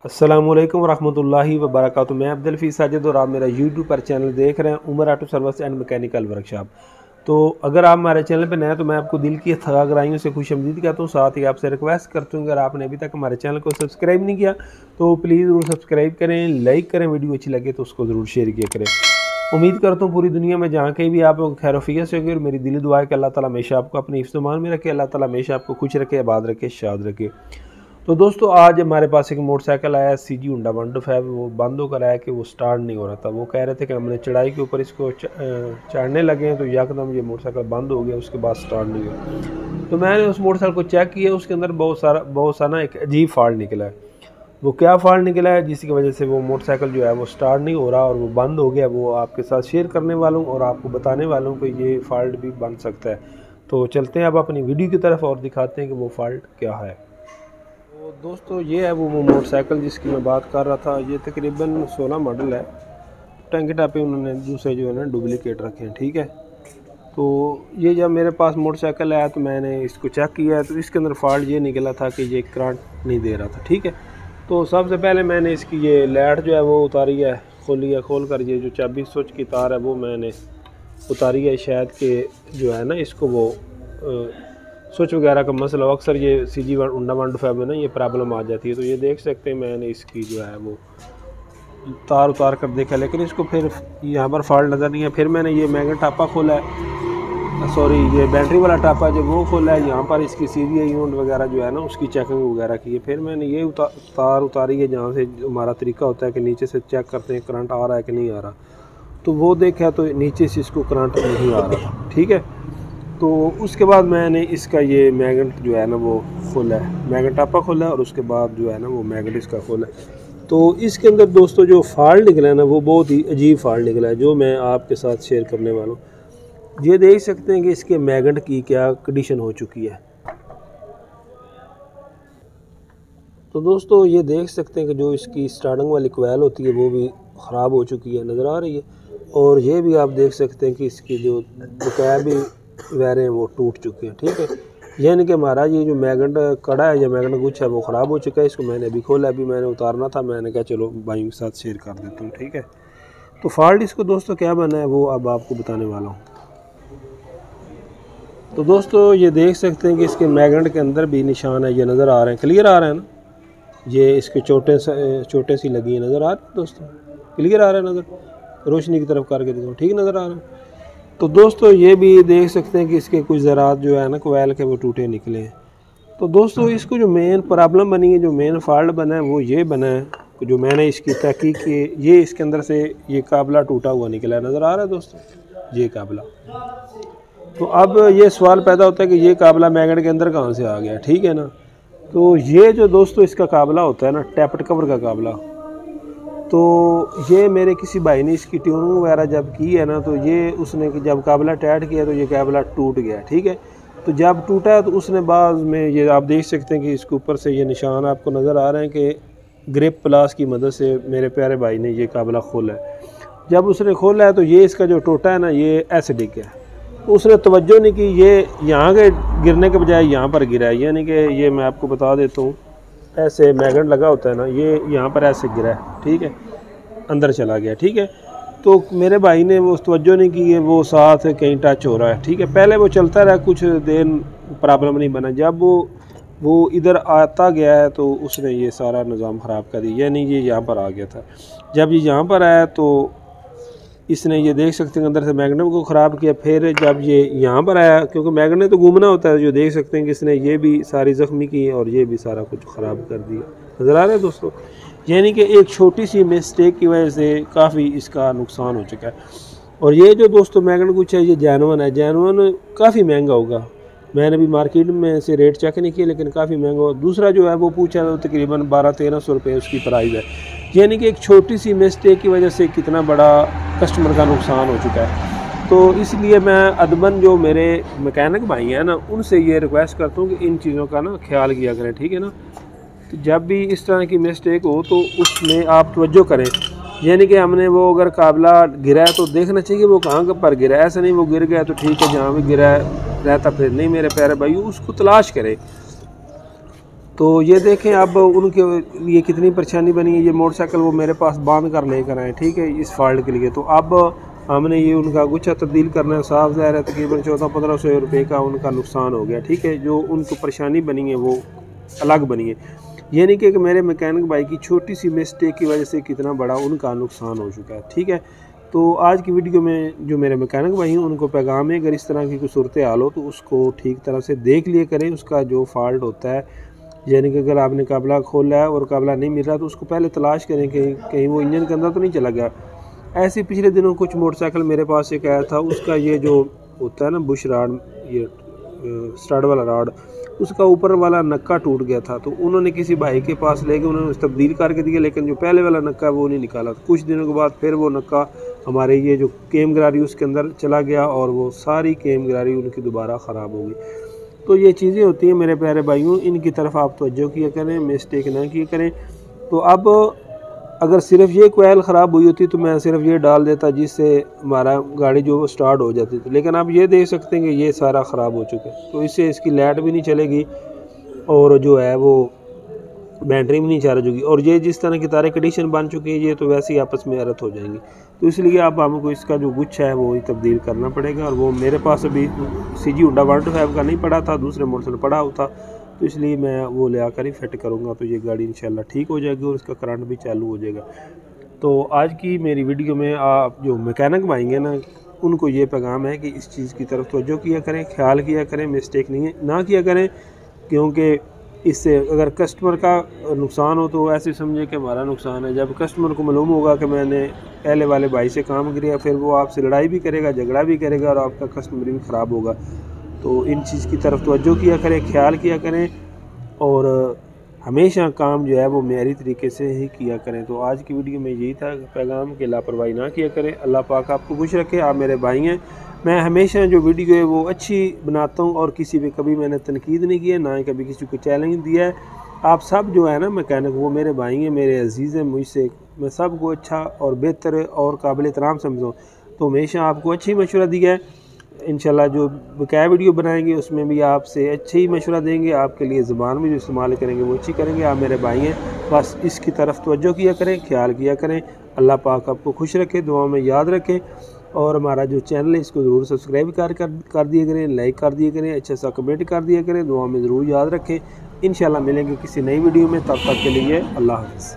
अस्सलामुअलैकुम वरहमतुल्लाहि वबरकातुहू। मैं अब्दुल हफीज़ साजिद और आप मेरा यूट्यूब पर चैनल देख रहे हैं Umar auto service and mechanical workshop. तो अगर आप हमारे चैनल पर नए हैं तो मैं आपको दिल की गहराइयों से खुशआमदीद कहता हूँ। साथ ही आपसे रिक्वेस्ट करता हूँ, अगर आपने अभी तक हमारे चैनल को सब्सक्राइब नहीं किया तो प्लीज़ ज़रूर सब्सक्राइब करें, लाइक करें, वीडियो अच्छी लगे तो उसको ज़रूर शेयर किया करें। उम्मीद करता हूँ पूरी दुनिया में जहाँ कहीं भी आप खैर से होंगे और मेरी दिली दुआ है कि अल्लाह ताला हमेशा आपको अपनी हिफ्ज़-ए-मान में रखे, अल्लाह ताला हमेशा आपको खुश रखे, आबाद रखे, शाद रखे। तो दोस्तों आज हमारे पास एक मोटरसाइकिल आया CG Honda 125, वो बंद होकर आया कि वो स्टार्ट नहीं हो रहा था। वो कह रहे थे कि हमने चढ़ाई के ऊपर इसको चढ़ने लगे हैं तो यकदम ये मोटरसाइकिल बंद हो गया, उसके बाद स्टार्ट नहीं हुआ। तो मैंने उस मोटरसाइकिल को चेक किया, उसके अंदर बहुत सारा एक अजीब फॉल्ट निकला है। वो क्या फॉल्ट निकला है जिसकी वजह से वो मोटरसाइकिल जो है वो स्टार्ट नहीं हो रहा और वो बंद हो गया, वो आपके साथ शेयर करने वाला हूँ और आपको बताने वाला हूँ कि ये फॉल्ट भी बन सकता है। तो चलते हैं अब अपनी वीडियो की तरफ और दिखाते हैं कि वो फॉल्ट क्या है। तो दोस्तों ये है वो मोटरसाइकिल जिसकी मैं बात कर रहा था। ये तकरीबन 16 मॉडल है। टंकी टापे उन्होंने दूसरे जो है ना डुप्लीकेट रखे हैं, ठीक है। तो ये जब मेरे पास मोटरसाइकिल आया तो मैंने इसको चेक किया तो इसके अंदर फॉल्ट ये निकला था कि ये करंट नहीं दे रहा था, ठीक है। तो सबसे पहले मैंने इसकी ये लाइट जो है वो उतारी है, खोली है। खोल कर ये जो चाबी स्विच की तार है वो मैंने उतारी है, शायद कि जो है ना इसको वो स्विच वगैरह का मसला अक्सर ये CG Honda 125 में ना ये प्रॉब्लम आ जाती है। तो ये देख सकते हैं मैंने इसकी जो है वो तार उतार कर देखा, लेकिन इसको फिर यहाँ पर फॉल्ट नज़र नहीं है। फिर मैंने ये मैग्नेट टापा खोला है, सॉरी ये बैटरी वाला टापा जो वो खोला है। यहाँ पर इसकी CVI यूनिट वगैरह जो है ना उसकी चेकिंग वगैरह की है। फिर मैंने ये तार उतारी है जहाँ से हमारा तरीका होता है कि नीचे से चेक करते हैं करंट आ रहा है कि नहीं आ रहा। तो वो देखा तो नीचे से इसको करंट नहीं आ रहा था, ठीक है। तो उसके बाद मैंने इसका ये मैग्नेट जो है ना वो खोला है, मैग्नेट टापा खोला और उसके बाद जो है ना वो मैग्नेट इसका खोला है। तो इसके अंदर दोस्तों जो फॉल्ट निकला है ना वो बहुत ही अजीब फॉल्ट निकला है जो मैं आपके साथ शेयर करने वाला हूँ। ये देख सकते हैं कि इसके मैग्नेट की क्या कंडीशन हो चुकी है। तो दोस्तों ये देख सकते हैं कि जो इसकी स्टार्टिंग वाली कोयल होती है वो भी ख़राब हो चुकी है, नज़र आ रही है। और ये भी आप देख सकते हैं कि इसकी जो बकाया भी वायरें वो टूट चुकी हैं, ठीक है। यानी कि हमारा ये जो मैग्नेट कड़ा है या मैग्नेट गुच्छ है वो ख़राब हो चुका है। इसको मैंने अभी खोला, अभी मैंने उतारना था, मैंने कहा चलो भाइयों के साथ शेयर कर देता हूँ, ठीक है। तो फॉल्ट इसको दोस्तों क्या बना है वो अब आपको बताने वाला हूँ। तो दोस्तों ये देख सकते हैं कि इसके मैग्नेट के अंदर भी निशान है, ये नज़र आ रहे हैं, क्लियर आ रहे हैं ना। ये इसके चोटें सी लगी हैं, नज़र आ रहे हैं दोस्तों, क्लियर आ रहा है नज़र, रोशनी की तरफ करके देखो, ठीक नज़र आ रहा है। तो दोस्तों ये भी देख सकते हैं कि इसके कुछ ज़रात जो है ना कोयल के वो टूटे निकले हैं। तो दोस्तों इसको जो मेन प्रॉब्लम बनी है, जो मेन फॉल्ट बना है वो ये बना है कि जो मैंने इसकी तहकीक की, ये इसके अंदर से ये काबला टूटा हुआ निकला है, नज़र आ रहा है दोस्तों ये काबला। तो अब ये सवाल पैदा होता है कि ये काबला मैग्नेट के अंदर कहाँ से आ गया, ठीक है ना। तो ये जो दोस्तों इसका काबला होता है ना टैप्ड कवर का काबला, तो ये मेरे किसी भाई ने इसकी ट्यूनिंग वगैरह जब की है ना तो ये उसने जब काबला टाइट किया तो ये काबला टूट गया, ठीक है। तो जब टूटा तो उसने बाद में ये आप देख सकते हैं कि इसके ऊपर से ये निशान आपको नज़र आ रहे हैं कि ग्रिप प्लास की मदद से मेरे प्यारे भाई ने ये काबला खोला है। जब उसने खोला है तो ये इसका जो टोटा है ना ये ऐसे डिग गया। तो उसने तवज्जो नहीं की, ये यहाँ के गिरने के बजाय यहाँ पर गिरा है। यानी कि ये मैं आपको बता देता हूँ, ऐसे मैग्नेट लगा होता है ना, ये यहाँ पर ऐसे गिरा है, ठीक है, अंदर चला गया, ठीक है। तो मेरे भाई ने वो तवज्जो नहीं की, वो साथ कहीं टच हो रहा है, ठीक है। पहले वो चलता रहा, कुछ देर प्रॉब्लम नहीं बना। जब वो इधर आता गया है तो उसने ये सारा निज़ाम ख़राब कर दिया, यानी ये यहाँ पर आ गया था। जब ये यहाँ पर आया तो इसने ये देख सकते हैं अंदर से मैग्नेट को ख़राब किया। फिर जब ये यहाँ पर आया, क्योंकि मैग्नेट तो घूमना होता है, जो देख सकते हैं कि इसने ये भी सारी ज़ख्मी की और ये भी सारा कुछ ख़राब कर दिया, नज़र आ रहा है दोस्तों। यानी कि एक छोटी सी मिस्टेक की वजह से काफ़ी इसका नुकसान हो चुका है। और ये जो दोस्तों मैग्नेट कुछ है ये जेन्युइन है, जेन्युइन काफ़ी महंगा होगा। मैंने भी मार्केट में से रेट चेक नहीं किया लेकिन काफ़ी महंगा होगा। दूसरा जो है वो पूछा तो तकरीबन 1200-1300 रुपये उसकी प्राइस है। यानी कि एक छोटी सी मिस्टेक की वजह से कितना बड़ा कस्टमर का नुकसान हो चुका है। तो इसलिए मैं अदबन जो मेरे मैकेनिक भाई हैं ना उनसे ये रिक्वेस्ट करता हूँ कि इन चीज़ों का ना ख्याल किया करें, ठीक है ना। तो जब भी इस तरह की मिस्टेक हो तो उसमें आप तवज्जो करें। यानी कि हमने वो अगर काबला गिरा है तो देखना चाहिए वो कहाँ पर गिरा है। ऐसा नहीं वो गिर गया तो ठीक है, जहाँ भी गिरा है रहता फिर नहीं। मेरे प्यारे भाई उसको तलाश करें। तो ये देखें अब उनके लिए कितनी परेशानी बनी है। ये मोटरसाइकिल वो मेरे पास बांध कर लेकर आए, ठीक है, इस फॉल्ट के लिए। तो अब हमने ये उनका गुच्छा तब्दील करना है, साफ ज़ाहिर है तकरीबन 1400-1500 रुपये का उनका नुकसान हो गया, ठीक है। जो उनको परेशानी बनी है वो अलग बनी है, ये नहीं कि मेरे मैकेनिक भाई की छोटी सी मिस्टेक की वजह से कितना बड़ा उनका नुकसान हो चुका है, ठीक है। तो आज की वीडियो में जो मेरे मैकेनिक भाई हैं उनको पैगाम है, अगर इस तरह की कोई सूरत हाल हो तो उसको ठीक तरह से देख लिया करें। उसका जो फॉल्ट होता है, यानी कि अगर आपने काबला खोला है और काबला नहीं मिल रहा तो उसको पहले तलाश करें कि कहीं वो इंजन के अंदर तो नहीं चला गया। ऐसे पिछले दिनों कुछ मोटरसाइकिल मेरे पास एक आया था, उसका ये जो होता है ना बुश राड, ये स्टार्ट वाला राड, उसका ऊपर वाला नक्का टूट गया था। तो उन्होंने किसी भाई के पास ले गए, उन्होंने तब्दील करके दिया, लेकिन जो पहले वाला नक्का वो नहीं निकाला। तो कुछ दिनों के बाद फिर वो नक्का हमारे ये जो केम गरारी उसके अंदर चला गया और वो सारी केम गरारी उनकी दोबारा ख़राब हो गई। तो ये चीज़ें होती हैं मेरे प्यारे भाइयों, इनकी तरफ आप तवज्जो किया करें, मिस्टेक ना किया करें। तो अब अगर सिर्फ ये कोयल ख़राब हुई होती तो मैं सिर्फ ये डाल देता जिससे हमारा गाड़ी जो स्टार्ट हो जाती थी, लेकिन आप ये देख सकते हैं कि ये सारा ख़राब हो चुका है। तो इससे इसकी लाइट भी नहीं चलेगी और जो है वो बैटरी भी नहीं चार्ज होगी, और ये जिस तरह की तारे कंडीशन बन चुकी है ये तो वैसे ही आपस में अर्थ हो जाएंगी। तो इसलिए अब हमको इसका जो गुच्छा है वो ही तब्दील करना पड़ेगा। और वो मेरे पास अभी CG Honda 125 का नहीं पड़ा था, दूसरे मॉडल में पड़ा होता, तो इसलिए मैं वो ले आकर ही फिट करूँगा। तो ये गाड़ी इंशाल्लाह ठीक हो जाएगी और इसका करंट भी चालू हो जाएगा। तो आज की मेरी वीडियो में आप जो मैकेनिक भाई हैं ना, उनको ये पैगाम है कि इस चीज़ की तरफ तवज्जो किया करें, ख्याल किया करें, मिस्टेक नहीं ना किया करें, क्योंकि इससे अगर कस्टमर का नुकसान हो तो ऐसे समझे कि हमारा नुकसान है। जब कस्टमर को मालूम होगा कि मैंने पहले वाले भाई से काम किया, फिर वो आपसे लड़ाई भी करेगा, झगड़ा भी करेगा और आपका कस्टमर भी ख़राब होगा। तो इन चीज़ की तरफ तवज्जो किया करें, ख्याल किया करें और हमेशा काम जो है वो मेरी तरीके से ही किया करें। तो आज की वीडियो में यही था पैगाम कि लापरवाही ना किया करें। अल्लाह पाक आपको खुश रखे। आप मेरे भाई हैं, मैं हमेशा जो वीडियो है वो अच्छी बनाता हूँ और किसी पे कभी मैंने तनकीद नहीं की है, ना ही कभी किसी को चैलेंज दिया है। आप सब जो है ना मैकेनिक, वो मेरे भाई हैं, मेरे अजीज़ हैं, मुझसे मैं सबको अच्छा और बेहतर और काबिल एहतराम समझता हूँ। तो हमेशा आपको अच्छी मशवरा दिया है। इंशाल्लाह जो बकाया वीडियो बनाएंगे उसमें भी आपसे अच्छे ही मशवरा देंगे, आपके लिए ज़ुबान में जो इस्तेमाल करेंगे वो अच्छी करेंगे। आप मेरे भाई हैं, बस इसकी तरफ तवज्जो किया करें, ख्याल किया करें। अल्लाह पाक आपको खुश रखे, दुआ में याद रखें। और हमारा जो चैनल है इसको ज़रूर सब्सक्राइब कर दिया करें, लाइक कर दिया करें, अच्छा सा कमेंट कर दिया करें, दुआ में ज़रूर याद रखें। इंशाल्लाह मिलेंगे किसी नई वीडियो में, तब तक के लिए अल्लाह हाफ़िज़।